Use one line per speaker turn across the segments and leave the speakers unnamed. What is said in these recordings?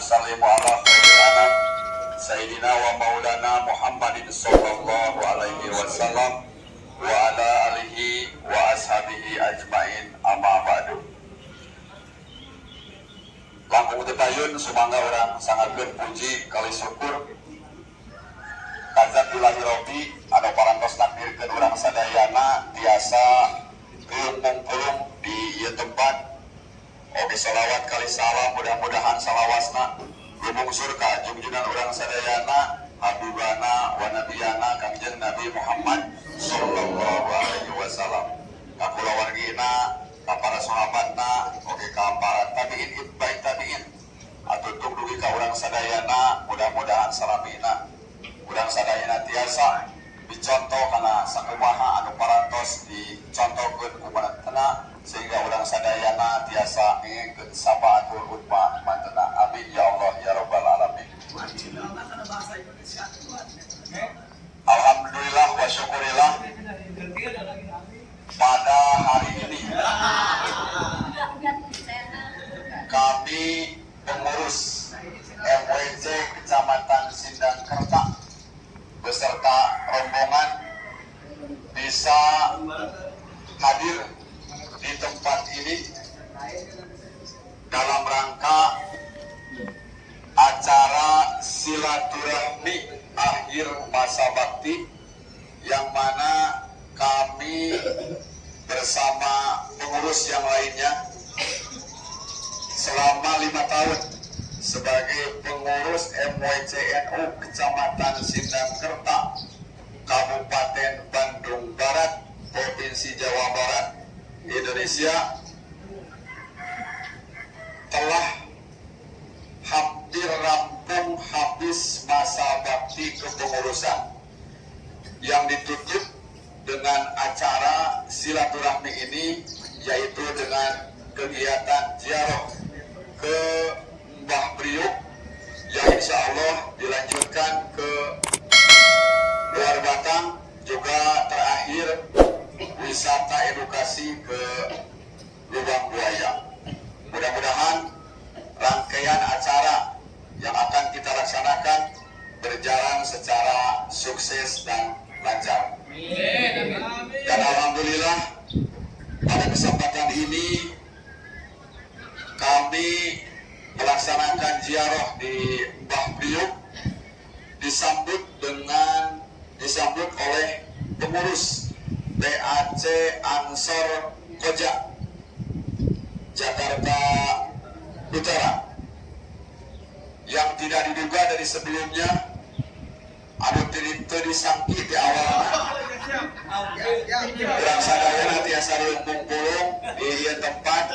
nusallimu ala khairil anam Sayyidina wa maulana Muhammadin sallallahu alaihi wasallam wa ala alihi wa ashabihi ajmain amma ba'du. Langkung tetayun sumangga orang sangat berpuji kali syukur kadzat ilahi robbi anu parantos nakdirkeun urang sadayana tiasa geulung di ieu tempat. Oke salawat kali salam mudah-mudahan salawasna lumungsur ka junjungan urang sadayana habibana wa nabiyana kangjeng Nabi Muhammad sallallahu alaihi wasallam. Ka kulawargina, ka para sahabatna, oke ka para tabiin baik tabiin. Atutung dugi ka urang sadayana mudah-mudahan salamina urang sadayana tiasa dicontoh kana sakumaha anu parantos dicontohkeun ku manehna sehingga urang sadayana tiasa ngengkeun sapaatul utma mantena. Amin ya Allah ya rabbal alamin. Alhamdulillah wa syukurillah, pada hari ini kami pengurus MWC Kecamatan Sindangkerta beserta rombongan bisa hadir di tempat ini dalam rangka acara silaturahmi akhir masa bakti yang mana kami bersama pengurus yang lainnya selama 5 tahun sebagai pengurus MWCNU Kecamatan Sindangkerta Kabupaten Bandung Barat Provinsi Jawa Barat Indonesia telah hampir rampung habis masa bakti kepengurusan yang ditutup dengan acara silaturahmi ini, yaitu dengan kegiatan ziarah ke Mbah Priuk yang insya Allah dilanjutkan ke luar Batang, juga terakhir wisata edukasi ke Lubang Buaya. Mudah-mudahan rangkaian acara yang akan kita laksanakan berjalan secara sukses dan lancar. Dan alhamdulillah pada kesempatan ini kami melaksanakan ziarah di Mbah Priuk disambut oleh pengurus TAC Ansor Koja Jakarta Utara yang tidak diduga dari sebelumnya, anu teu disangki di awal urang sadayana tiasa diumpung-pulung di ieu tempat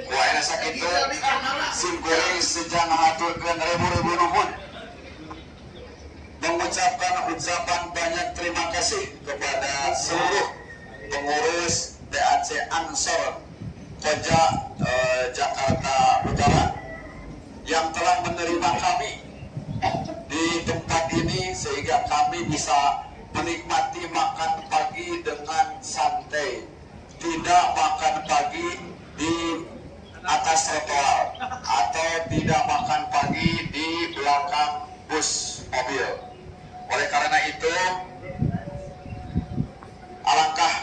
ku ayeuna sakitu sim goreng sejang ngaturkeun ribu-ribu nuhun, mengucapkan ucapan banyak terima kasih kepada seluruh pengurus TAC Ansor Koja Jakarta Utara yang telah menerima kami di tempat ini sehingga kami bisa menikmati makan pagi dengan santai, tidak makan pagi di atas trotoar atau tidak makan pagi di belakang bus mobil. Oleh karena itu alangkah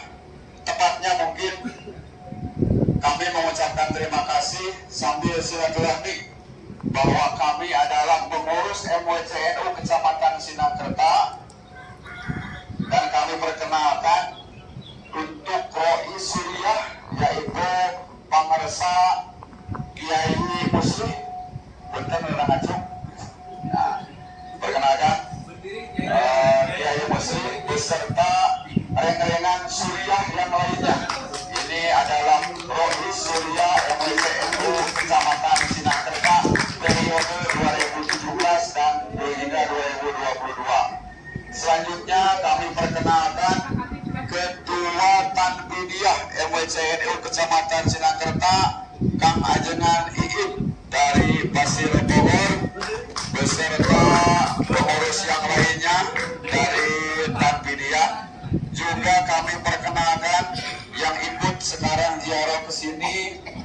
tepatnya mungkin kami mengucapkan terima kasih sambil silaturahmi bahwa kami adalah pengurus MWCNU Kecamatan Sindangkerta dan kami perkenalkan untuk Roi Suriah, yaitu Pangersa Kiai Muslim Benten Rang Acung. Nah, perkenalkan Kiai Muslim beserta reng-rengan Suriah yang lainnya. Ini adalah Roi Suriah MWCNU Kecamatan Sindangkerta periode 2017 dan hingga 2022. Selanjutnya kami perkenalkan Ketua Tanbidiyah MWCNU Kecamatan Sindangkerta Kang Ajengan Iib dari Pasir Bogor beserta pengurus yang lainnya dari Tanbidiyah. Juga kami perkenalkan yang ikut sekarang ziarah ke sini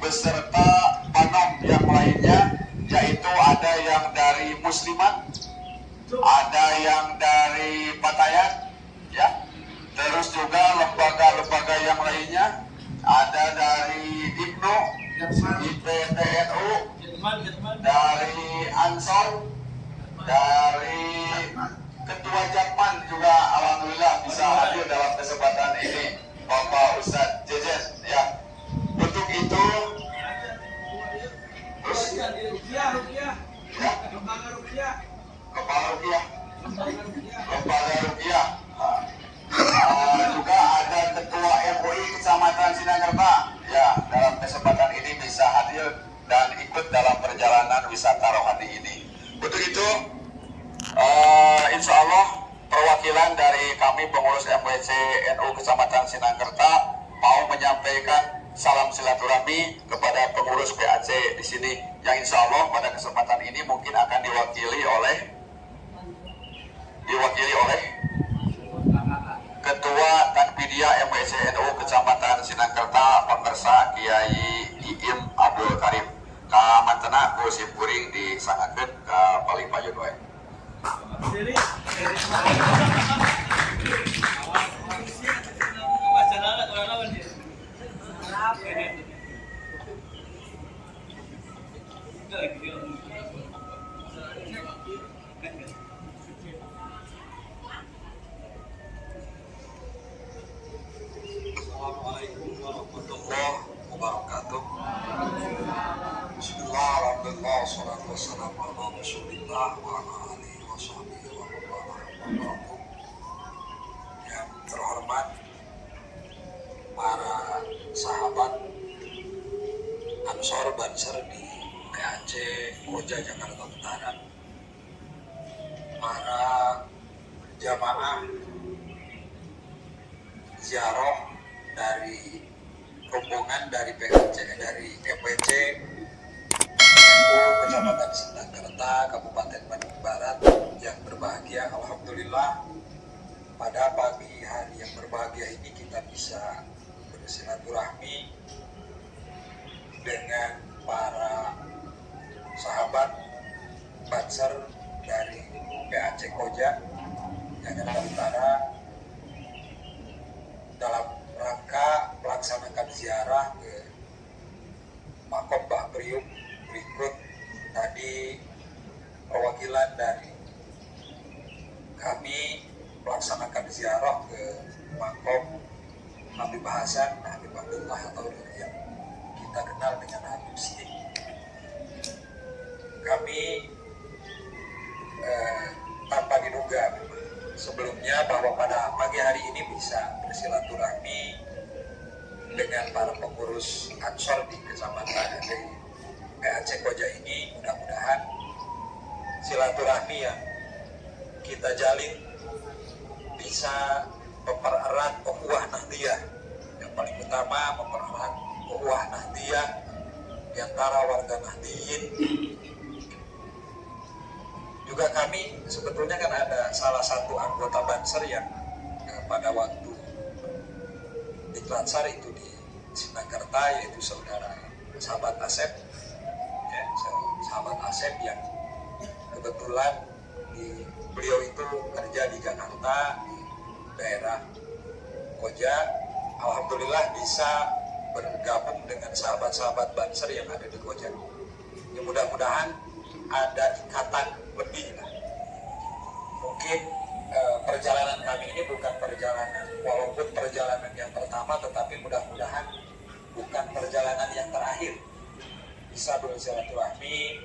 beserta panom yang lainnya, yaitu ada yang dari Muslimat, ada yang dari Patayan, ya. Terus juga lembaga-lembaga yang lainnya, ada dari IPNU, IPTNU, dari Ansor, dari Ketua Jakman juga alhamdulillah bisa hadir dalam kesempatan ini, Bapak Ustadz Jejen, ya. Untuk itu terus ya, Kepala Rupiah. Juga ada Ketua MUI Kecamatan Sinakerta, ya, dalam kesempatan ini bisa hadir dan ikut dalam perjalanan wisata rohani ini. Untuk itu, insya Allah perwakilan dari kami pengurus MWC NU Kecamatan Sinakerta mau menyampaikan salam silaturahmi kepada pengurus PAC di sini, yang insya Allah pada kesempatan ini mungkin akan diwakili oleh Ketua Tanfidia MWC NU Kecamatan Sinakerta, Pemirsa Kiai Iim Abdul Karim. Kamantena ku simpuring disangakeun ka paling payun wae. Assalamualaikum warahmatullahi wabarakatuh. Bismillah, alhamdulillah, wassalatu wassalamu ala rasulillah wa ala alihi wa sahbihi wa barakatuh. Yang terhormat para sahabat Ansor Banser di PAC Koja Jakarta Utara, para jamaah ziarah dari rombongan dari PAC dari MWC NU Kecamatan Sinakerta, Kabupaten Bandung Barat yang berbahagia. Alhamdulillah pada pagi hari yang berbahagia ini kita bisa bersilaturahmi dengan para sahabat Banser dari PAC Koja Jakarta Utara dalam rangka melaksanakan ziarah ke Makom Mbah Priuk. Berikut tadi perwakilan dari kami melaksanakan ziarah ke Makom Habib Hasan, Habib Abdullah atau yang kita kenal dengan Habib Sidik. Kami tanpa diduga sebelumnya bahwa pada pagi hari ini bisa bersilaturahmi dengan para pengurus Ansor di kecamatan di PAC Koja ini. Mudah-mudahan silaturahmi yang kita jalin bisa mempererat ukhuwah Nahdiyah. Yang paling utama mempererat ukhuwah Nahdiyah di antara warga Nahdiyin. Juga kami sebetulnya kan ada salah satu anggota Banser yang pada waktu di Klansar itu di Sinakerta, yaitu sahabat Asep, ya, sahabat Asep yang kebetulan beliau itu kerja di Jakarta di daerah Koja. Alhamdulillah bisa bergabung dengan sahabat-sahabat Banser yang ada di Koja. Ya, mudah-mudahan ada ikatan lebih lah. Mungkin perjalanan kami ini bukan perjalanan, walaupun perjalanan yang pertama, tetapi mudah-mudahan bukan perjalanan yang terakhir. Bisa bersilaturahmi,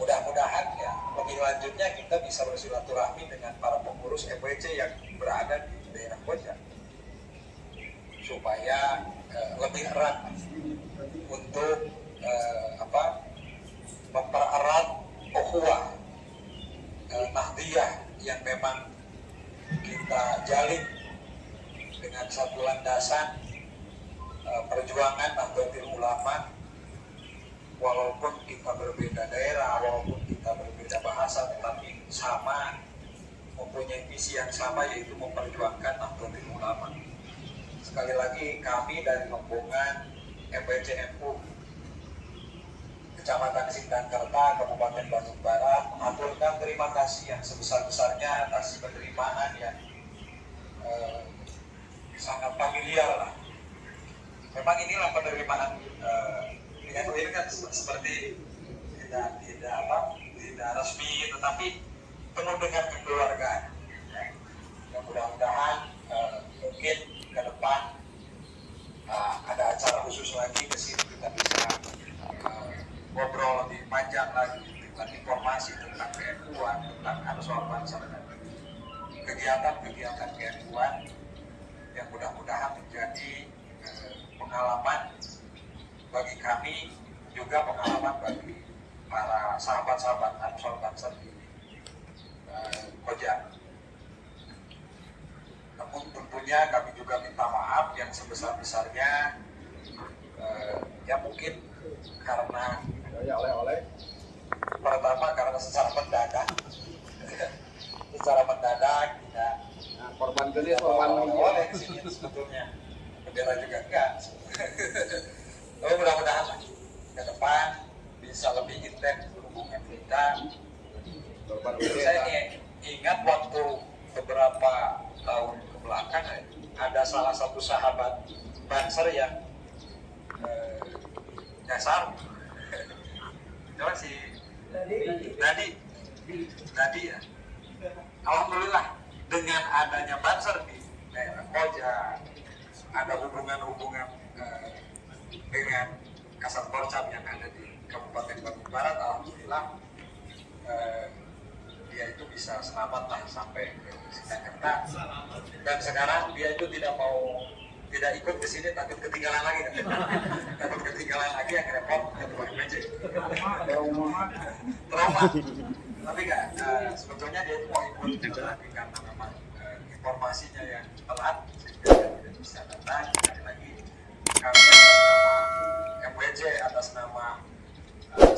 mudah-mudahan ya lebih lanjutnya kita bisa bersilaturahmi dengan para pengurus MWC yang berada di daerah Koja, supaya lebih erat untuk mempererat ukhuwah Nahdiyah yang memang kita jalin dengan satu landasan perjuangan Nahdlatul Ulama. Walaupun kita berbeda daerah, walaupun kita berbeda bahasa, tetapi sama, mempunyai visi yang sama, yaitu memperjuangkan Nahdlatul Ulama. Sekali lagi kami dari rombongan MWC NU
Kecamatan Sindangkerta, Kabupaten Bandung Barat, mengaturkan terima kasih yang sebesar-besarnya atas penerimaan yang sangat familiar lah. Memang inilah penerimaan dengan ini kan seperti tidak resmi, tetapi penuh dengan kekeluargaan. Ya, mudah-mudahan mungkin ke depan ada acara khusus lagi ke sini kita bisa ngobrol lebih panjang lagi tentang informasi tentang PNU-an, tentang Ansor Bansar dan kegiatan-kegiatan PNU-an yang mudah-mudahan menjadi pengalaman bagi kami, juga pengalaman bagi para sahabat-sahabat Ansor Bansar di Koja. Namun tentunya kami juga minta maaf yang sebesar-besarnya, ya mungkin karena pertama karena secara mendadak tidak
korban gelis, korban
oleh sini sebetulnya bendera juga enggak. Tapi mudah-mudahan ke depan bisa lebih intens hubungan kita. Saya ingat waktu beberapa tahun kebelakang ada salah satu sahabat Banser yang nyasar. Coba si Nadi ya. Alhamdulillah dengan adanya Banser di daerah Koja, ada hubungan-hubungan dengan Kasat Porcam yang ada di Kabupaten Bandung Barat. Alhamdulillah dia itu bisa selamat lah sampai ke Sindangkerta, dan sekarang dia itu tidak ikut ke sini, takut ketinggalan lagi kan? Takut ketinggalan lagi yang repot ketua MPC trauma. Tapi enggak, sebetulnya dia itu mau ikut tapi karena memang informasinya yang telat sehingga dia tidak bisa datang. Sekali lagi kami atas nama MWJ, atas nama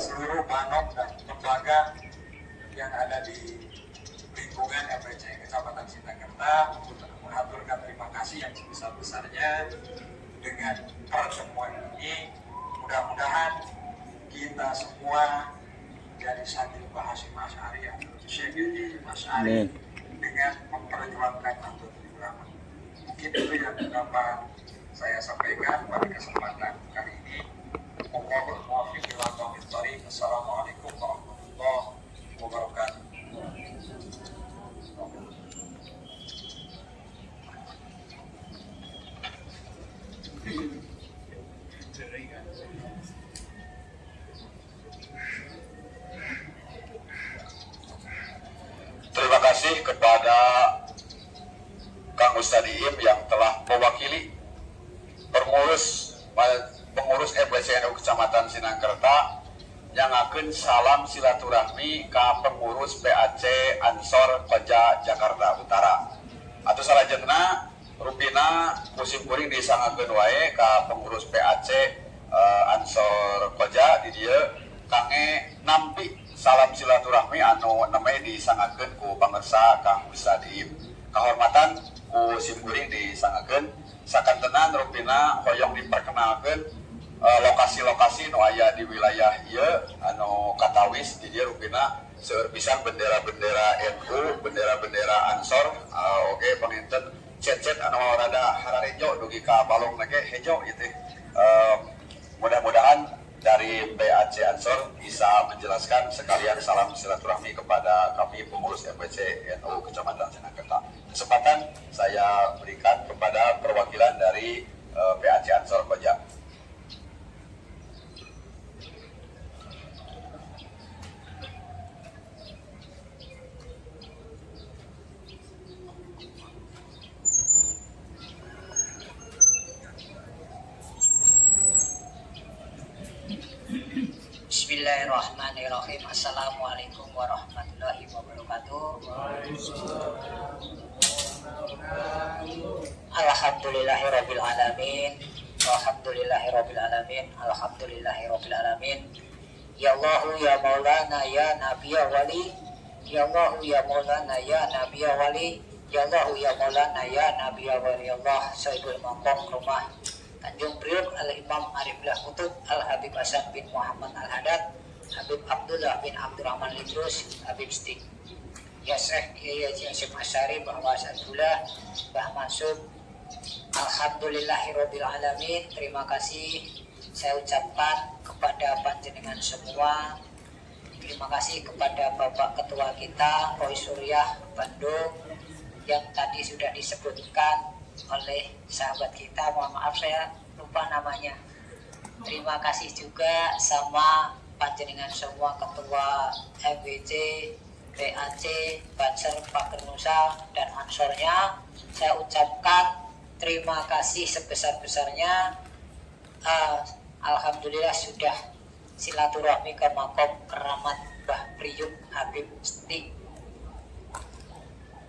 seluruh banok dan lembaga yang ada di lingkungan MWJ Kecamatan Sindangkerta mengaturkan terima kasih yang sebesar-besarnya dengan pertemuan ini. Mudah-mudahan kita semua jadi satu Hasyim Asy'ari atau Syekh Asy'ari dengan memperjuangkan Nahdlatul Ulama. Mungkin itu yang dapat saya sampaikan pada kesempatan kali ini. Assalamualaikum warahmatullahi wabarakatuh.
Terima kasih kepada Kang Ustadz Iim yang telah mewakili pengurus MWCNU Kecamatan Sindangkerta yang akan salam silaturahmi ke pengurus PAC Ansor Koja Jakarta Utara. Atau salajengna rupina musim kuring disangakeun wae ka pengurus PAC Ansor Koja di dieu kangge nampi salam silaturahmi anu namanya disangakeun ku pangersa Kang Ustadz Iim. Kahormatan ku simkuring disangakeun sakantenan rupina hoyong diperkenalkeun lokasi-lokasi nu aya di wilayah ieu anu katawis di dieu rupina seueur pisan bendera-bendera NU, bendera-bendera Ansor, oge panginten cet-cet anu rada hararejo dugi ka balong nage hejo gitu. Mudah-mudahan dari PAC Ansor bisa menjelaskan sekalian salam silaturahmi kepada kami pengurus MWC NU Kecamatan Sindangkerta. Kesempatan saya berikan kepada perwakilan dari PAC Ansor Koja.
Bismillahirrahmanirrahim. Assalamualaikum warahmatullahi wabarakatuh. Alhamdulillahirabbil alamin. Alhamdulillahirabbil alamin. Alhamdulillahirabbil alamin. Ya Allah ya Maulana ya Nabi wali. Ya Allah ya Maulana ya Nabi wali. Ya Allah ya Maulana ya Nabi wali. Allah Sayyidul Maqam Rumah Tanjung Priok Al-Imam Ariflah Kutub Al-Habib Hasan bin Muhammad Al-Haddad Habib Abdullah bin Abdurrahman Idrus, Habib Stik. Ya Syekh Kiai Haji Hasyim Asy'ari, Mbah Wasadullah, Mbah Mansur. Alhamdulillahirabbil alamin. Terima kasih saya ucapkan kepada panjenengan semua. Terima kasih kepada Bapak Ketua kita Roy Suryah Bandung yang tadi sudah disebutkan oleh sahabat kita. Mohon maaf saya lupa namanya. Terima kasih juga sama panjenengan semua ketua MWC, PAC, Banser, Pak Nusa dan Ansornya. Saya ucapkan terima kasih sebesar-besarnya. Alhamdulillah sudah silaturahmi ke makom keramat Mbah Priuk Habib Stik.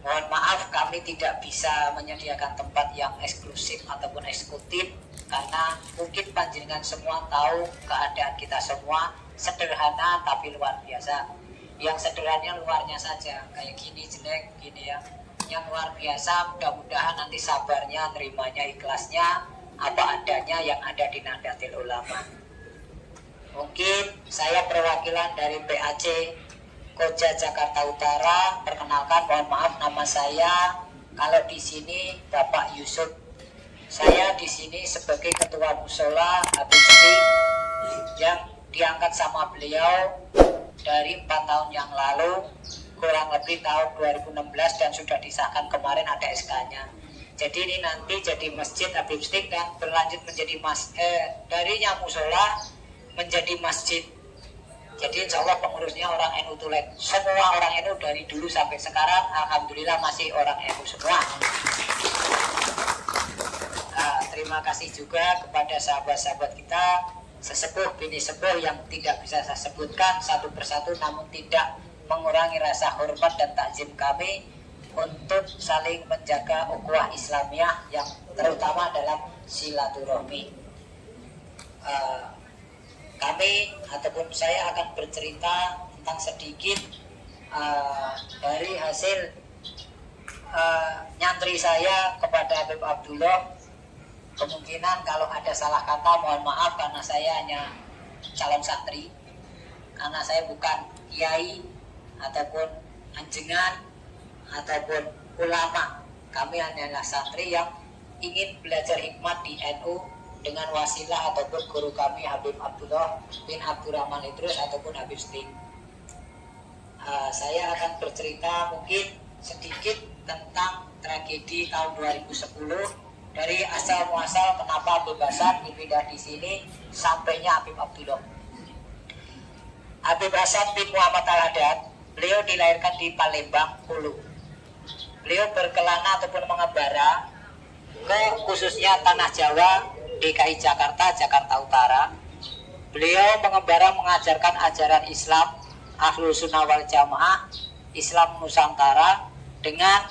Mohon maaf kami tidak bisa menyediakan tempat yang eksklusif ataupun eksekutif karena mungkin panjenengan semua tahu keadaan kita semua sederhana tapi luar biasa. Yang sederhananya luarnya saja kayak gini jelek gini ya. Yang luar biasa mudah-mudahan nanti sabarnya, nerimanya, ikhlasnya apa adanya yang ada di Nahdlatul Ulama. Mungkin saya perwakilan dari PAC Koja Jakarta Utara. Perkenalkan, mohon maaf nama saya kalau di sini Bapak Yusuf. Saya di sini sebagai ketua musola Habib Stik yang diangkat sama beliau dari 4 tahun yang lalu, kurang lebih tahun 2016 dan sudah disahkan kemarin ada SK-nya. Jadi ini nanti jadi masjid Habib Stik dan berlanjut menjadi darinya musola menjadi masjid. Jadi insya Allah pengurusnya orang NU Tulen. Semua orang NU dari dulu sampai sekarang alhamdulillah masih orang NU semua. Terima kasih juga kepada sahabat-sahabat kita sesepuh bini sepuh yang tidak bisa saya sebutkan satu persatu, namun tidak mengurangi rasa hormat dan takzim kami untuk saling menjaga ukhuwah Islamiyah yang terutama dalam silaturahmi. Kami ataupun saya akan bercerita tentang sedikit dari hasil nyantri saya kepada Habib Abdullah. Kemungkinan kalau ada salah kata mohon maaf karena saya hanya calon santri, karena saya bukan kiai ataupun anjengan ataupun ulama. Kami hanyalah santri yang ingin belajar hikmat di NU dengan wasilah ataupun guru kami Habib Abdullah bin Abdurrahman Idrus ataupun Habib Stik. Saya akan bercerita mungkin sedikit tentang tragedi tahun 2010 dari asal muasal kenapa Habib Hasan dipindah di sini sampainya Habib Abdullah. Habib Hasan bin Muhammad Al-Haddad, beliau dilahirkan di Palembang, Hulu. Beliau berkelana ataupun mengembara ke khususnya tanah Jawa, DKI Jakarta, Jakarta Utara. Beliau mengembara mengajarkan ajaran Islam Ahlus Sunnah wal Jamaah, Islam Nusantara dengan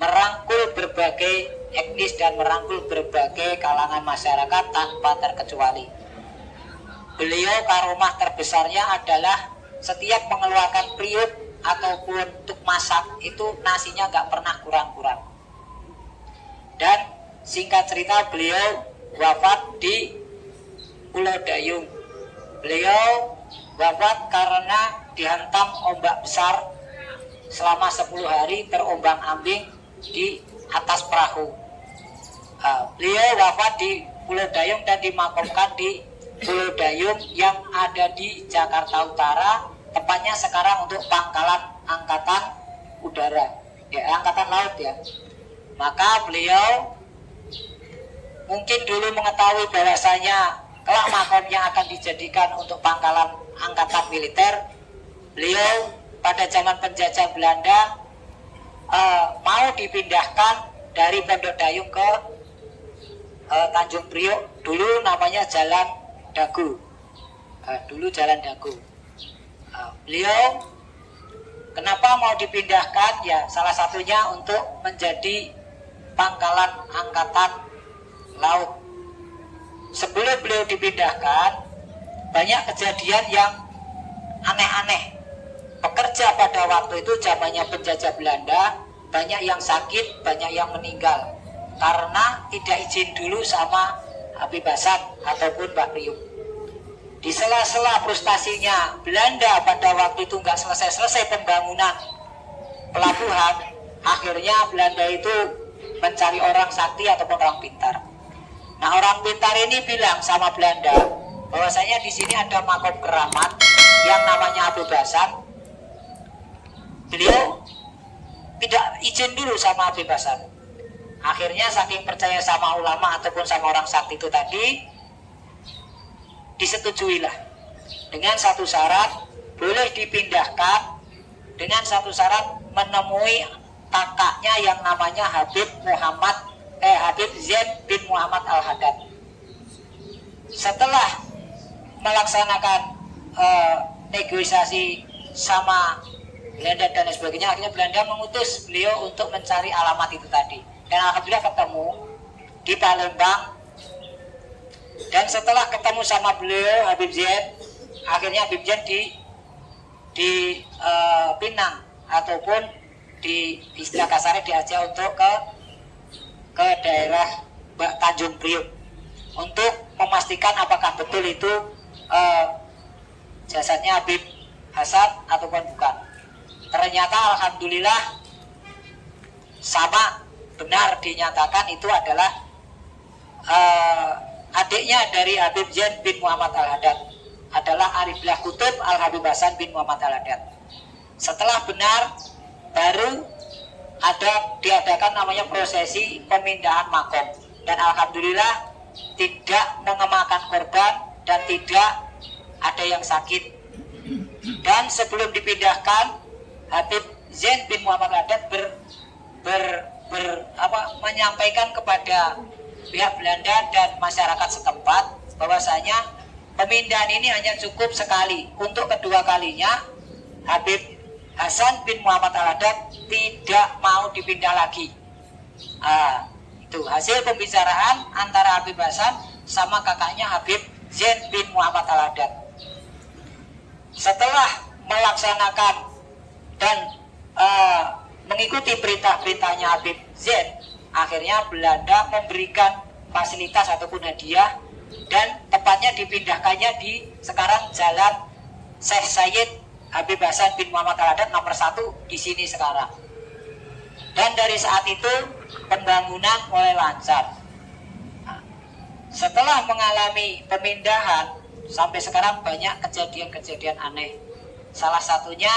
merangkul berbagai etnis dan merangkul berbagai kalangan masyarakat tanpa terkecuali. Beliau karomah terbesarnya adalah setiap mengeluarkan periuk ataupun untuk masak itu nasinya nggak pernah kurang-kurang. Dan singkat cerita beliau wafat di Pulau Dayung. Beliau wafat karena dihantam ombak besar selama 10 hari terombang-ambing di atas perahu. Beliau wafat di Pulau Dayung dan dimakamkan di Pulau Dayung yang ada di Jakarta Utara, tepatnya sekarang untuk pangkalan angkatan udara, ya angkatan laut ya. Maka beliau mungkin dulu mengetahui bahwasanya kelak makamnya akan dijadikan untuk pangkalan angkatan militer. Beliau pada zaman penjajah Belanda mau dipindahkan dari Pondok Dayung ke Tanjung Priok, dulu namanya Jalan Dagu. Dulu Jalan Dagu. Beliau kenapa mau dipindahkan? Ya salah satunya untuk menjadi pangkalan angkatan laut. Sebelum beliau dipindahkan, banyak kejadian yang aneh-aneh. Pekerja pada waktu itu zamannya penjajah Belanda, banyak yang sakit, banyak yang meninggal karena tidak izin dulu sama Habib Hasan ataupun Mbah Priuk. di sela-sela frustasinya Belanda pada waktu itu nggak selesai pembangunan pelabuhan, akhirnya Belanda itu mencari orang sakti ataupun orang pintar. Nah, orang pintar ini bilang sama Belanda bahwasanya di sini ada makom keramat yang namanya Habib Hasan. Beliau tidak izin dulu sama Habib Hasan. Akhirnya saking percaya sama ulama ataupun sama orang sakti itu tadi, disetujuilah dengan satu syarat, boleh dipindahkan dengan satu syarat menemui kakaknya yang namanya Habib Zain bin Muhammad Al-Haddad. Setelah melaksanakan negosiasi sama Belanda dan sebagainya, akhirnya Belanda mengutus beliau untuk mencari alamat itu tadi, dan alhamdulillah ketemu di Palembang. Dan setelah ketemu sama beliau Habib Zain, akhirnya Habib Zain di Pinang ataupun di istilah kasarnya diajak untuk ke daerah Tanjung Priok untuk memastikan apakah betul itu jasadnya Habib Hasan ataupun bukan. Ternyata alhamdulillah sama benar dinyatakan itu adalah adiknya dari Habib Zain bin Muhammad Al-Haddad, adalah Arifillah Kutub Al-Habib Hasan bin Muhammad Al-Haddad. Setelah benar, baru diadakan namanya prosesi pemindahan makom, dan alhamdulillah tidak mengemakan korban dan tidak ada yang sakit. Dan sebelum dipindahkan, Habib Zain bin Muhammad Al-Haddad menyampaikan kepada pihak Belanda dan masyarakat setempat bahwasanya pemindahan ini hanya cukup sekali. Untuk kedua kalinya Habib Hasan bin Muhammad Al-Haddad tidak mau dipindah lagi. Itu hasil pembicaraan antara Habib Hasan sama kakaknya Habib Zain bin Muhammad Al-Haddad. Setelah melaksanakan dan mengikuti perintah-perintahnya Habib Zain, akhirnya Belanda memberikan fasilitas ataupun hadiah, dan tepatnya dipindahkannya di sekarang Jalan Syekh Sayyid Habib Hasan bin Muhammad Al-Haddad nomor 1 di sini sekarang. Dan dari saat itu pembangunan mulai lancar. Nah, setelah mengalami pemindahan sampai sekarang banyak kejadian-kejadian aneh. Salah satunya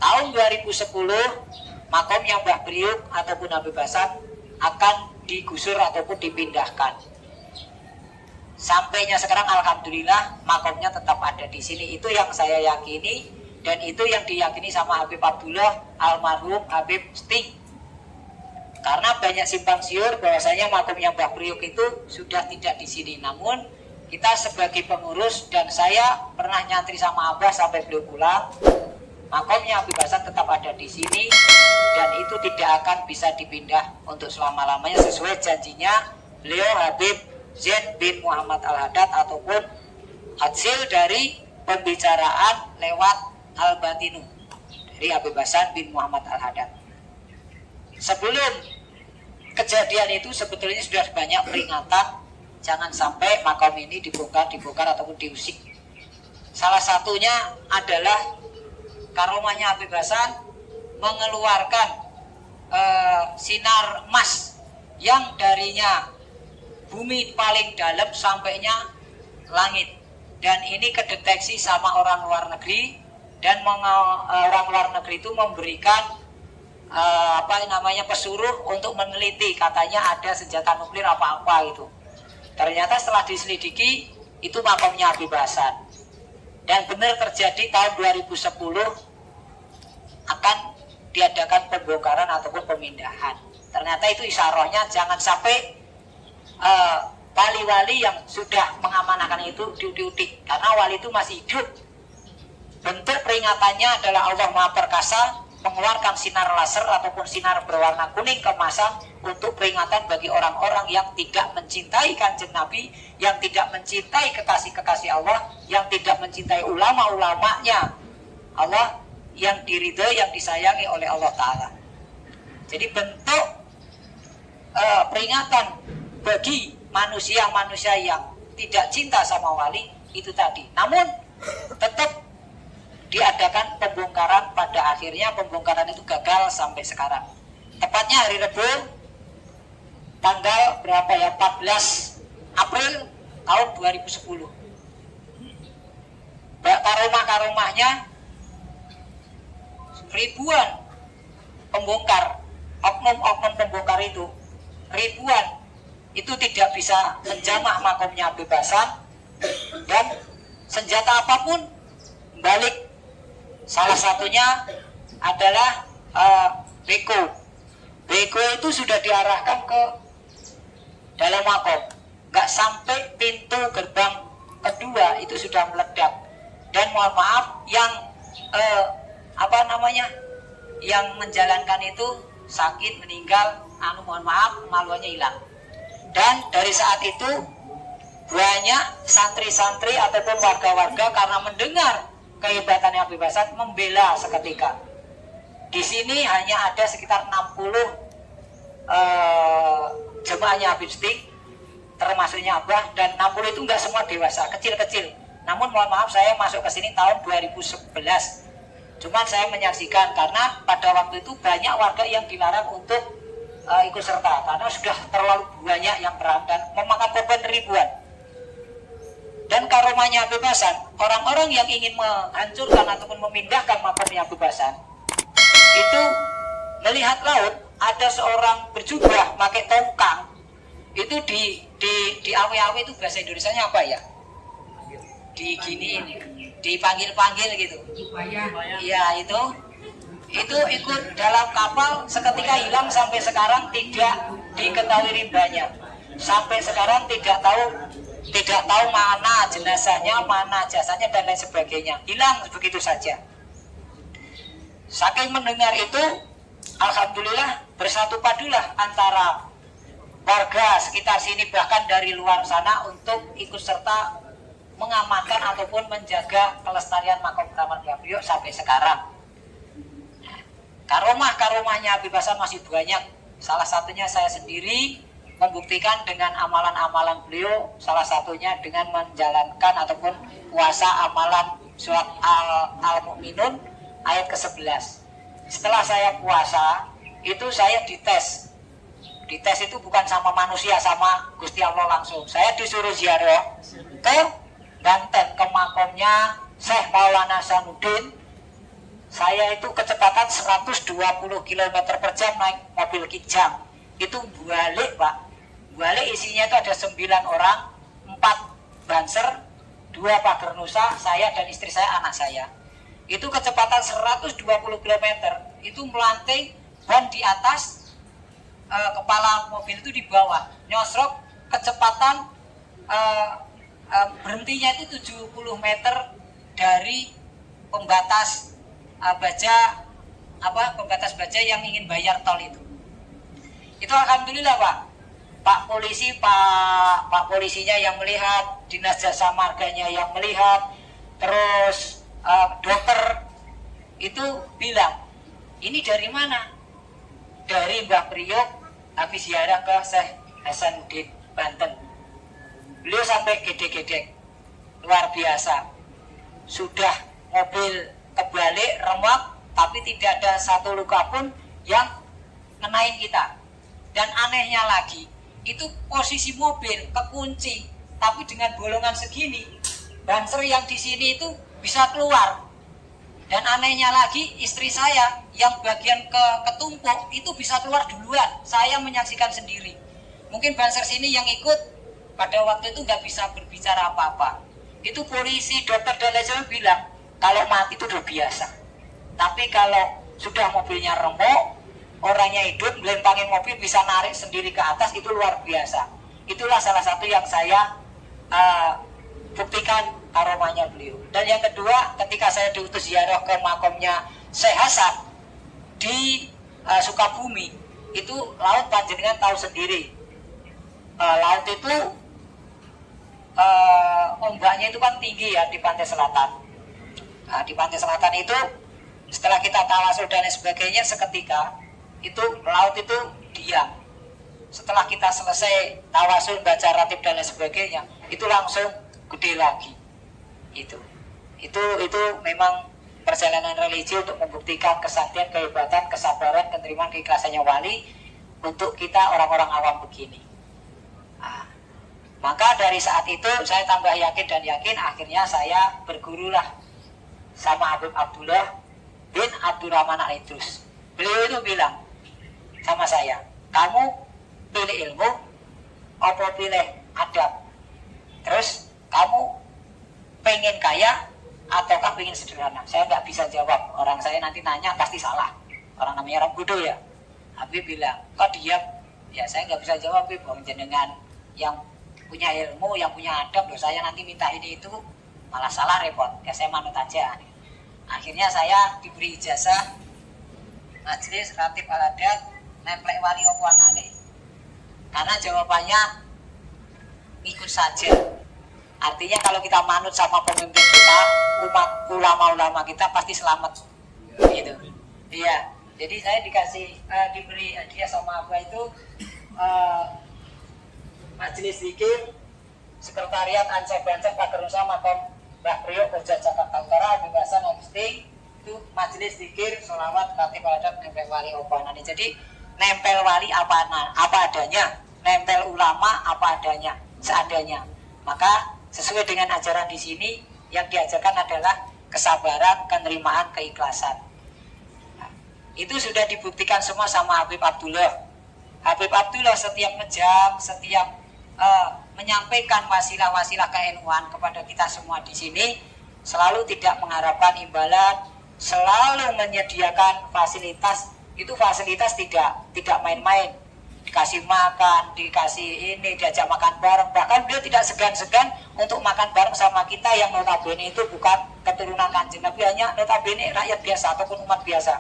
tahun 2010 makomnya Mbah Priuk ataupun Habib Hasan akan digusur ataupun dipindahkan. Sampainya sekarang alhamdulillah makomnya tetap ada di sini. Itu yang saya yakini, dan itu yang diyakini sama Habib Abdullah almarhum Habib Sting. Karena banyak simpang siur bahwasanya makomnya Mbah Priuk itu sudah tidak di sini. Namun kita sebagai pengurus dan saya pernah nyantri sama Abah sampai beliau pulang, makomnya Habib Hasan tetap ada di sini dan itu tidak akan bisa dipindah untuk selama-lamanya sesuai janjinya beliau Habib Zain bin Muhammad Al-Haddad ataupun hasil dari pembicaraan lewat Al-Batinu dari Habib Hasan bin Muhammad Al-Haddad. Sebelum kejadian itu sebetulnya sudah banyak peringatan jangan sampai makam ini dibongkar ataupun diusik. Salah satunya adalah karomahnya Habib Hasan mengeluarkan sinar emas yang darinya bumi paling dalam sampainya langit, dan ini kedeteksi sama orang luar negeri, dan orang luar negeri itu memberikan pesuruh untuk meneliti, katanya ada senjata nuklir apa-apa itu. Ternyata setelah diselidiki itu makomnya Habib Hasan, dan benar terjadi tahun 2010 akan diadakan pembongkaran ataupun pemindahan. Ternyata itu isyarahnya jangan sampai wali-wali yang sudah mengamanahkan itu diudik, karena wali itu masih hidup. Bentuk peringatannya adalah Allah Maha Perkasa mengeluarkan sinar laser ataupun sinar berwarna kuning keemasan untuk peringatan bagi orang-orang yang tidak mencintai Kanjeng Nabi, yang tidak mencintai kekasih-kekasih Allah, yang tidak mencintai ulama-ulamanya Allah, yang diridhoi, yang disayangi oleh Allah Ta'ala. Jadi bentuk peringatan bagi manusia-manusia yang tidak cinta sama wali itu tadi. Namun tetap diadakan pembongkaran, pada akhirnya pembongkaran itu gagal sampai sekarang. Tepatnya hari Rabu tanggal berapa ya, 14 April tahun 2010. Karomah-karomahnya ribuan pembongkar, oknum-oknum pembongkar itu ribuan, itu tidak bisa menjamak makomnya Habib Hasan, dan senjata apapun balik. Salah satunya adalah beko. Beko itu sudah diarahkan ke dalam makom, nggak sampai pintu gerbang kedua itu sudah meledak. Dan mohon maaf, yang yang menjalankan itu sakit, meninggal, mohon maaf, maluannya hilang. Dan dari saat itu banyak santri-santri ataupun warga-warga karena mendengar kehebatan Habib Hasan membela seketika. Di sini hanya ada sekitar 60 jemaahnya Habib Stik, termasuknya Abah, dan 60 itu enggak semua dewasa, kecil-kecil. Namun mohon maaf, saya masuk ke sini tahun 2011. Cuman saya menyaksikan karena pada waktu itu banyak warga yang dilarang untuk ikut serta karena sudah terlalu banyak yang berangkat dan memakan korban ribuan. Dan karomahnya Habib Hasan, orang-orang yang ingin menghancurkan ataupun memindahkan makamnya Habib Hasan itu melihat laut, ada seorang berjubah pakai tongkang, itu di awe-awe, itu bahasa Indonesianya apa ya? Di gini, dipanggil-panggil gitu. Iya, itu ikut dalam kapal, seketika hilang, sampai sekarang tidak diketahui rimbanya. Sampai sekarang tidak tahu mana jenazahnya, mana jasanya, dan lain sebagainya. Hilang begitu saja. Saking mendengar itu, alhamdulillah bersatu padulah antara warga sekitar sini, bahkan dari luar sana, untuk ikut serta mengamankan ataupun menjaga kelestarian makam keramat Mbah Priok sampai sekarang. Karomah-karomahnya Habib Hasan masih banyak. Salah satunya saya sendiri membuktikan dengan amalan-amalan beliau, salah satunya dengan menjalankan ataupun puasa amalan surat Al-Mu'minun ayat ke-11. Setelah saya puasa, itu saya dites. Dites itu bukan sama manusia, sama Gusti Allah langsung. Saya disuruh ziarah ke Banten, ke makomnya Syekh Maulana Hasanuddin. Saya itu kecepatan 120 km per jam naik mobil Kijang. Itu balik, Pak. Balik isinya itu ada 9 orang, 4 banser, 2 pagar nusa, saya dan istri saya, anak saya. Itu kecepatan 120 km, itu melanting, ban di atas, kepala mobil itu di bawah, nyosrok, kecepatan berhentinya itu 70 meter dari pembatas pembatas baja yang ingin bayar tol itu. Itu alhamdulillah, Pak polisinya yang melihat, dinas jasa marganya yang melihat, terus dokter itu bilang, ini dari mana? Dari Mbah Priok habis ziarah ke Syekh Hasanuddin Banten. Beliau sampai gede-gede, luar biasa. Sudah mobil kebalik, remuk, tapi tidak ada satu luka pun yang ngenain kita. Dan anehnya lagi, itu posisi mobil kekunci, tapi dengan bolongan segini, banser yang di sini itu bisa keluar. Dan anehnya lagi, istri saya yang bagian ketumpuk itu bisa keluar duluan. Saya menyaksikan sendiri. Mungkin banser sini yang ikut pada waktu itu nggak bisa berbicara apa-apa. Itu polisi, dokter, dan lain sebagainya bilang, kalau mati itu udah biasa. Tapi kalau sudah mobilnya remuk, orangnya hidup, melempangin mobil, bisa narik sendiri ke atas, itu luar biasa. Itulah salah satu yang saya buktikan karomahnya beliau. Dan yang kedua, ketika saya diutus ziarah ke makomnya Syekh Hasan di Sukabumi, itu laut panjenengan tahu sendiri. Laut itu ombaknya itu kan tinggi ya di pantai selatan. Nah, di pantai selatan itu setelah kita tawasul dan lain sebagainya, seketika itu laut itu diam. Setelah kita selesai tawasul, baca ratib dan lain sebagainya, itu langsung gede lagi. Itu memang perjalanan religi untuk membuktikan kesaktian, kehebatan, kesabaran, penerimaan, keikhlasannya wali untuk kita orang-orang awam begini. Nah, maka dari saat itu saya tambah yakin dan yakin, akhirnya saya bergurulah sama Habib Abdullah bin Abdurrahman Al-Idrus. Beliau itu bilang sama saya, kamu pilih ilmu apa pilih adab? Terus kamu pengen kaya ataukah pengen sederhana? Saya nggak bisa jawab, orang saya nanti nanya pasti salah, orang namanya orang bodoh ya. Habib bilang, kok diam? Ya saya nggak bisa jawab, Habib, jenengan yang punya ilmu, yang punya adab, loh saya nanti minta ini itu malah salah, repot. Ya saya manut aja. Akhirnya saya diberi ijazah Majelis Ratib Al-Adat nemplek wali opo anane. Karena jawabannya ikut saja. Artinya kalau kita manut sama pemimpin kita, umat ulama-ulama kita pasti selamat. Gitu. Iya. Jadi saya diberi hadiah sama apa itu Majelis Zikir Sekretariat Ansep Bansep Pagerusa Makom Mbah Priok Kerja Jakarta Utara Bebasan Agustin, itu Majelis Zikir Sholawat Ratib Al-Adat nempel wali opanane. Jadi nempel wali apa adanya, nempel ulama apa adanya, seadanya. Maka sesuai dengan ajaran di sini yang diajarkan adalah kesabaran, penerimaan, keikhlasan. Nah, itu sudah dibuktikan semua sama Habib Abdullah. Habib Abdullah setiap ngejam, setiap menyampaikan wasilah-wasilah ke-NU-an kepada kita semua di sini, selalu tidak mengharapkan imbalan, selalu menyediakan fasilitas. Itu fasilitas tidak main-main, dikasih makan, dikasih ini, diajak makan bareng. Bahkan beliau tidak segan-segan untuk makan bareng sama kita yang notabene itu bukan keturunan Kanjeng Nabi, hanya notabene rakyat biasa ataupun umat biasa.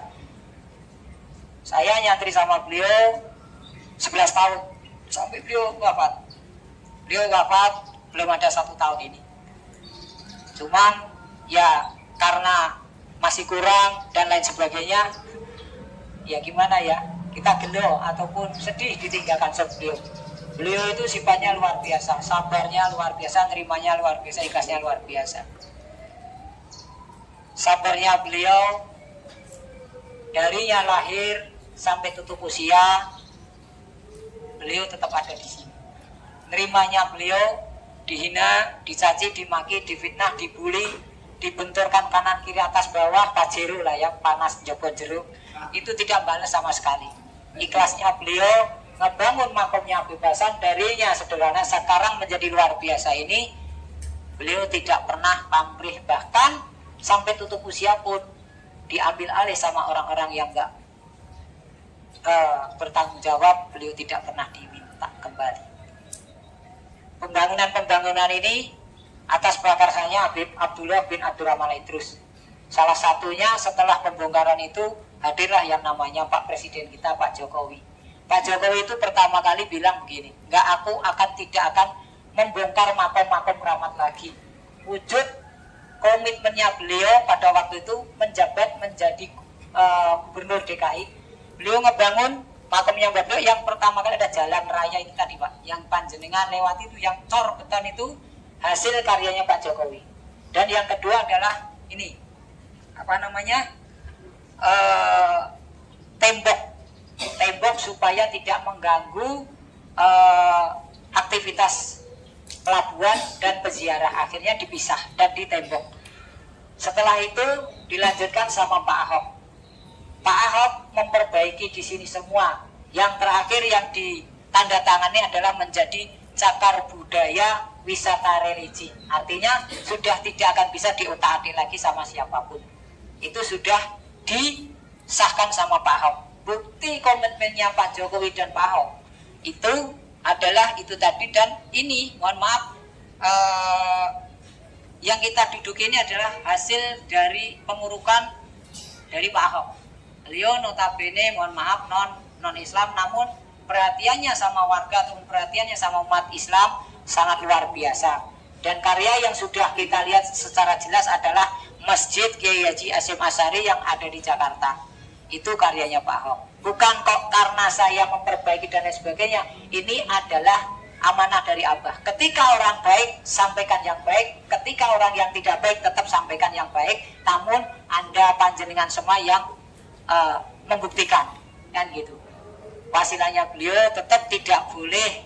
Saya nyantri sama beliau 11 tahun sampai beliau wafat. Beliau wafat belum ada 1 tahun ini. Cuman ya karena masih kurang dan lain sebagainya, ya gimana ya, kita gelo ataupun sedih ditinggalkan beliau. Beliau itu sifatnya luar biasa, sabarnya luar biasa, nerimanya luar biasa, ikhlasnya luar biasa. Sabarnya beliau darinya lahir sampai tutup usia, beliau tetap ada di sini. Nerimanya beliau dihina, dicaci, dimaki, difitnah, dibully, dibenturkan kanan kiri atas bawah, pajero lah ya, panas jebon jeruk, itu tidak balas sama sekali. Ikhlasnya beliau ngebangun makomnya kebebasan, darinya sederhana sekarang menjadi luar biasa ini, beliau tidak pernah pamrih, bahkan sampai tutup usia pun diambil alih sama orang-orang yang enggak bertanggung jawab, beliau tidak pernah diminta kembali. Pembangunan ini atas prakarsanya Habib Abdullah bin Abdurrahman Al-Idrus. Salah satunya setelah pembongkaran itu hadirlah yang namanya Pak Presiden kita, Pak Jokowi. Pak Jokowi itu pertama kali bilang begini, aku tidak akan membongkar makom-makom keramat lagi. Wujud komitmennya beliau pada waktu itu menjabat menjadi gubernur DKI. Beliau ngebangun makamnya beliau yang pertama kali ada jalan raya itu tadi Pak, yang panjenengan lewati itu, yang cor beton itu hasil karyanya Pak Jokowi. Dan yang kedua adalah ini tembok supaya tidak mengganggu aktivitas pelabuhan dan peziarah, akhirnya dipisah dan ditembok. Setelah itu dilanjutkan sama Pak Ahok. Pak Ahok memperbaiki di sini semua. Yang terakhir yang ditandatangani adalah menjadi cagar budaya wisata religi. Artinya sudah tidak akan bisa diutak-atik lagi sama siapapun. Itu sudah disahkan sama Pak Ahok. Bukti komitmennya Pak Jokowi dan Pak Ahok itu adalah itu tadi. Dan ini mohon maaf, yang kita duduki ini adalah hasil dari pengurukan dari Pak Ahok. Beliau notabene mohon maaf non Islam, namun perhatiannya sama warga atau perhatiannya sama umat Islam sangat luar biasa. Dan karya yang sudah kita lihat secara jelas adalah Masjid Kiai Haji Hasyim Asy'ari yang ada di Jakarta. Itu karyanya Pak Ahok. Bukan kok karena saya memperbaiki dan lain sebagainya. Ini adalah amanah dari Abah. Ketika orang baik, sampaikan yang baik. Ketika orang yang tidak baik, tetap sampaikan yang baik. Namun Anda panjenengan semua yang membuktikan, kan gitu. Wasilahnya beliau tetap tidak boleh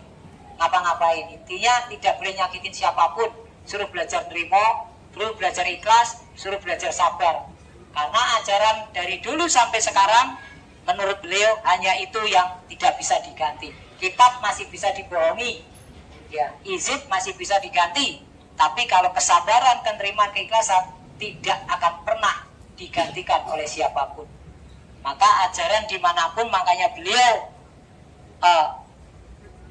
ngapa-ngapain. Intinya tidak boleh nyakitin siapapun. Suruh belajar nerimo, suruh belajar ikhlas, suruh belajar sabar. Karena ajaran dari dulu sampai sekarang menurut beliau hanya itu yang tidak bisa diganti. Kitab masih bisa dibohongi, ya, izin masih bisa diganti. Tapi kalau kesabaran, penerimaan, keikhlasan tidak akan pernah digantikan oleh siapapun. Maka ajaran dimanapun, makanya beliau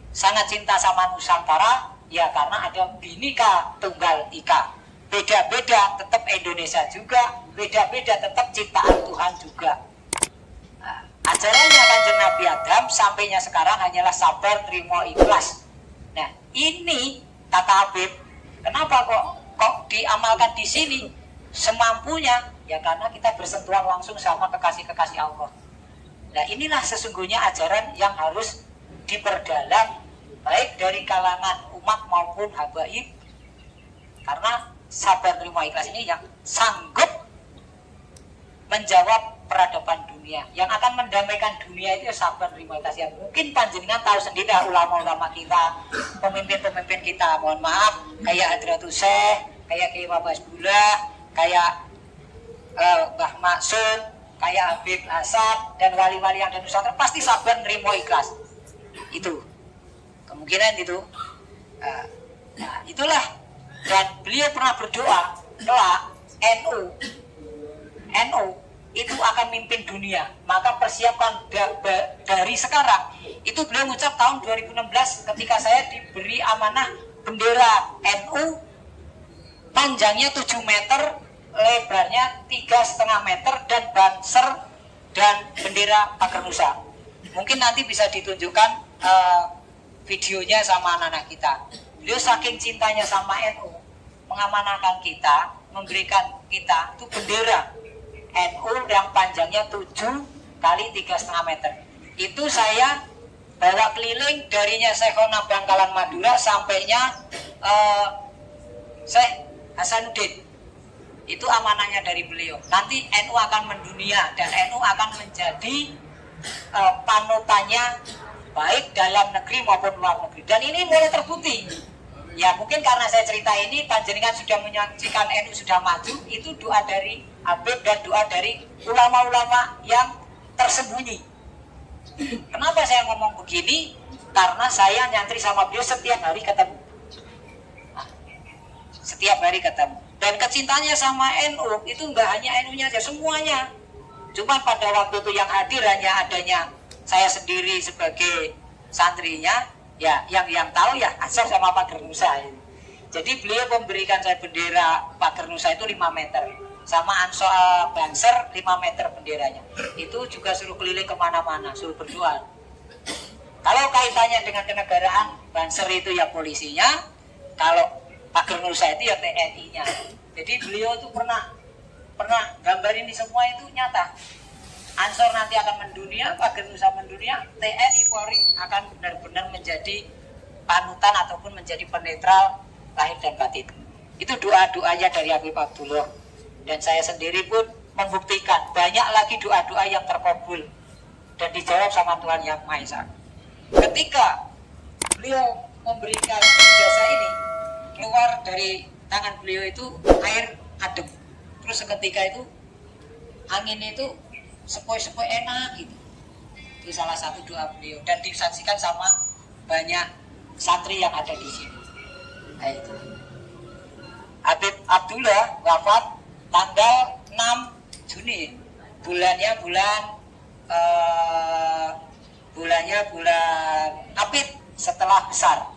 sangat cinta sama Nusantara, ya karena ada Bhinneka Tunggal Ika. Beda-beda tetap Indonesia juga, beda-beda tetap ciptaan Tuhan juga. Nah, ajarannya Kanjeng Nabi Adam sampainya sekarang hanyalah sabar, terima, ikhlas. Nah ini kata Habib, kenapa kok diamalkan di sini semampunya? Ya karena kita bersentuhan langsung sama kekasih-kekasih Allah. Nah inilah sesungguhnya ajaran yang harus diperdalam baik dari kalangan umat maupun habaib. Karena sabar, terima, ikhlas ini yang sanggup menjawab peradaban dunia. Yang akan mendamaikan dunia itu ya sabar, terima, ikhlas. Ya mungkin panjenengan tahu sendiri ulama-ulama kita, pemimpin-pemimpin kita, mohon maaf, kayak Hadratul Syekh, kayak Kiai Mabas Bula, kayak Mbah Maksud, kayak Habib Hasan dan wali-wali yang ada di Nusantara pasti sabar, nerimo, ikhlas. Itu kemungkinan itu. Nah, itulah. Dan beliau pernah berdoa, kelak NU itu akan mimpin dunia. Maka persiapkan dari sekarang. Itu beliau mengucap tahun 2016 ketika saya diberi amanah bendera NU, panjangnya 7 meter, lebarnya 3,5 meter, dan banser dan bendera Pagar Nusa. Mungkin nanti bisa ditunjukkan videonya sama anak-anak kita. Beliau saking cintanya sama NU, mengamanahkan kita, memberikan kita itu bendera NU yang panjangnya 7 kali 3,5 meter. Itu saya bawa keliling darinya Syekhona Bangkalan Madura sampainya Syekh Hasanuddin. Itu amanahnya dari beliau. Nanti NU akan mendunia dan NU akan menjadi panutannya baik dalam negeri maupun luar negeri. Dan ini mulai terbukti. Ya mungkin karena saya cerita ini, panjenengan sudah menyaksikan NU sudah maju. Itu doa dari Habib dan doa dari ulama-ulama yang tersembunyi. Kenapa saya ngomong begini? Karena saya nyantri sama beliau setiap hari ketemu. Setiap hari ketemu. Dan kecintanya sama NU itu enggak hanya NU-nya aja, semuanya. Cuma pada waktu itu yang hadir hanya adanya saya sendiri sebagai santrinya, ya yang tahu ya Asar sama Pagar Nusa. Jadi beliau memberikan saya bendera Pagar Nusa itu 5 meter, sama Ansor Banser 5 meter benderanya. Itu juga suruh keliling kemana-mana, suruh berdoa. Kalau kaitannya dengan kenegaraan, Banser itu ya polisinya, kalau Pagar Nusa itu ya TNI-nya. Jadi beliau itu pernah gambar ini semua itu nyata. Ansor nanti akan mendunia, Pagar Nusa mendunia, TNI Polri akan benar-benar menjadi panutan ataupun menjadi penetral lahir dan batin. Itu doa-doanya dari Habib Abdullah. Dan saya sendiri pun membuktikan banyak lagi doa-doa yang terkabul dan dijawab sama Tuhan Yang Maha Esa. Ketika beliau memberikan ijazah ini, keluar dari tangan beliau itu air adem. Terus seketika itu angin itu sepoi-sepoi enak gitu. Itu salah satu doa beliau dan disaksikan sama banyak santri yang ada di sini. Nah itu. Habib Abdullah wafat tanggal 6 Juni. Bulannya bulan Apit setelah besar.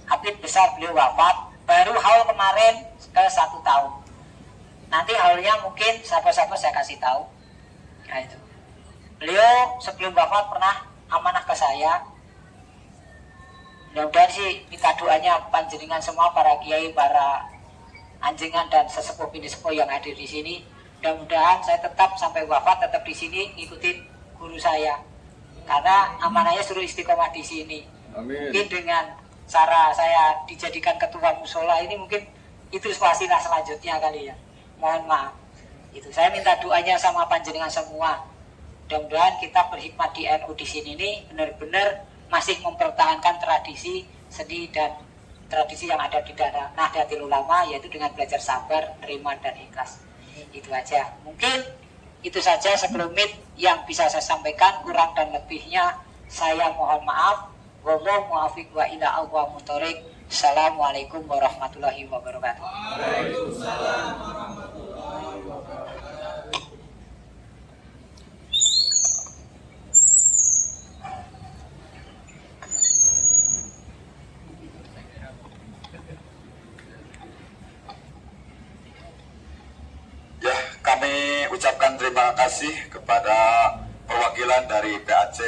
Apit besar beliau wafat. Baru haul kemarin ke 1 tahun. Nanti haulnya mungkin siapa-siapa saya kasih tahu. Nah itu. Beliau sebelum wafat pernah amanah ke saya. Mudah-mudahan sih minta doanya panjenengan semua, para kiai, para anjingan dan sesepuh bini sepuh yang hadir di sini. Mudah-mudahan saya tetap sampai wafat tetap di sini ngikutin guru saya. Karena amanahnya suruh istiqomah di sini.
Amin.
Mungkin dengan cara saya dijadikan ketua musola ini mungkin itu wasilah selanjutnya kali ya. Mohon maaf. Itu saya minta doanya sama panjenengan semua. Mudah-mudahan kita berhikmat di NU di sini ini benar-benar masih mempertahankan tradisi seni dan tradisi yang ada di daerah Nahdlatul Ulama, yaitu dengan belajar sabar, terima dan ikhlas. Itu aja. Mungkin itu saja sekelumit yang bisa saya sampaikan. Kurang dan lebihnya saya mohon maaf. Wallahu muwaffiq wa ila aqwamit thoriq. Assalamualaikum warahmatullahi wabarakatuh.
Ya, kami ucapkan terima kasih kepada perwakilan dari PAC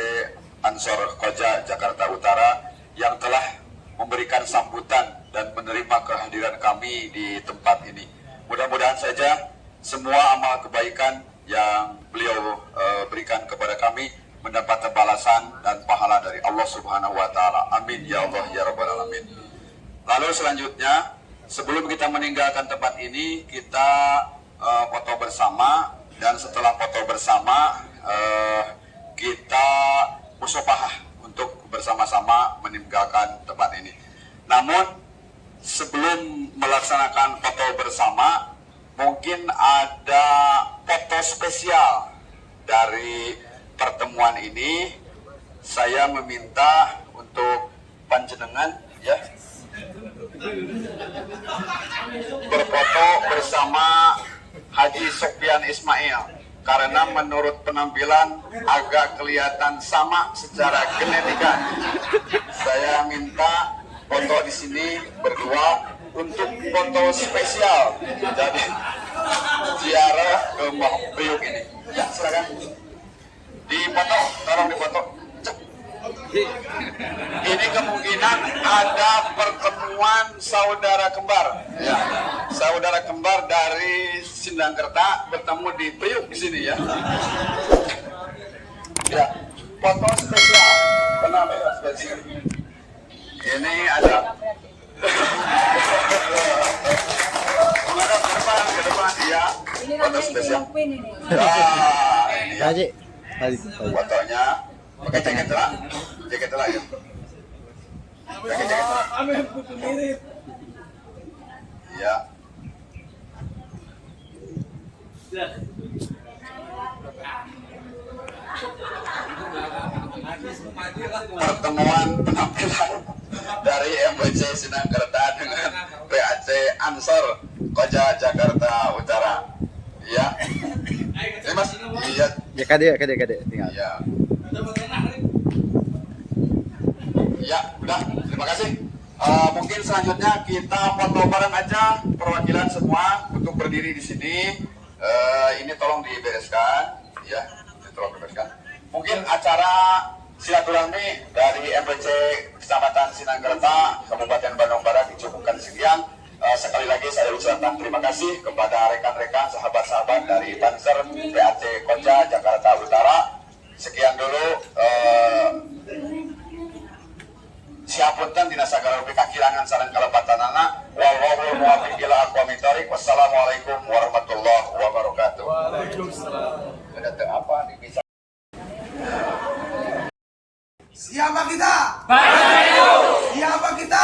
Ansor Koja Jakarta Utara yang telah memberikan sambutan dan menerima kehadiran kami di tempat ini. Mudah-mudahan saja semua amal kebaikan yang beliau berikan kepada kami mendapat balasan dan pahala dari Allah Subhanahu wa taala. Amin ya Allah ya rabbal alamin. Lalu selanjutnya, sebelum kita meninggalkan tempat ini, kita foto bersama, dan setelah foto bersama kita musyawarah untuk bersama-sama meninggalkan tempat ini. Namun sebelum melaksanakan foto bersama, mungkin ada foto spesial dari pertemuan ini. Saya meminta untuk panjenengan ya berfoto bersama Haji Sofyan Ismail, karena menurut penampilan agak kelihatan sama secara genetika. Saya minta foto di sini berdua untuk foto spesial jadi ziarah ke Mbah Priuk ini. Ya, silakan. Dipoto, tolong dipoto. Ini kemungkinan ada pertemuan saudara kembar, ya, saudara kembar dari Sindangkerta bertemu di Priuk di sini ya. Ya, foto spesial, penampilan spesial. Ini ada. Menghadap ke depan ya. Foto spesial. Nah, ini ya. Fotonya. Pakai jaket lah ya. Pakai jaket lah. Ya. Pertemuan penampilan dari MBC Sindangkerta dengan PAC Ansor Koja Jakarta Utara. Ya. Ini Mas. Iya.
Ya kade tinggal.
Ya. Ya, udah. Terima kasih. Mungkin selanjutnya kita foto bareng aja perwakilan semua untuk berdiri di sini. Ini tolong dibereskan, ya. Ini tolong dibereskan. Mungkin acara silaturahmi dari MPC Kecamatan Sindangkerta, Kabupaten Bandung Barat dicukupkan sekian. Sekali lagi saya ucapkan terima kasih kepada rekan-rekan, sahabat-sahabat dari Banser PAC Koja Jakarta Utara. Sekian dulu. Siapunten dina sagala pikakirangan sareng kalepatanana. Wallahu muwaffiq ila aqwamit thoriq. Wassalamualaikum warahmatullahi wabarakatuh. Waalaikumsalam. Ada apa nih bisa?
Siapa kita? Siapa kita?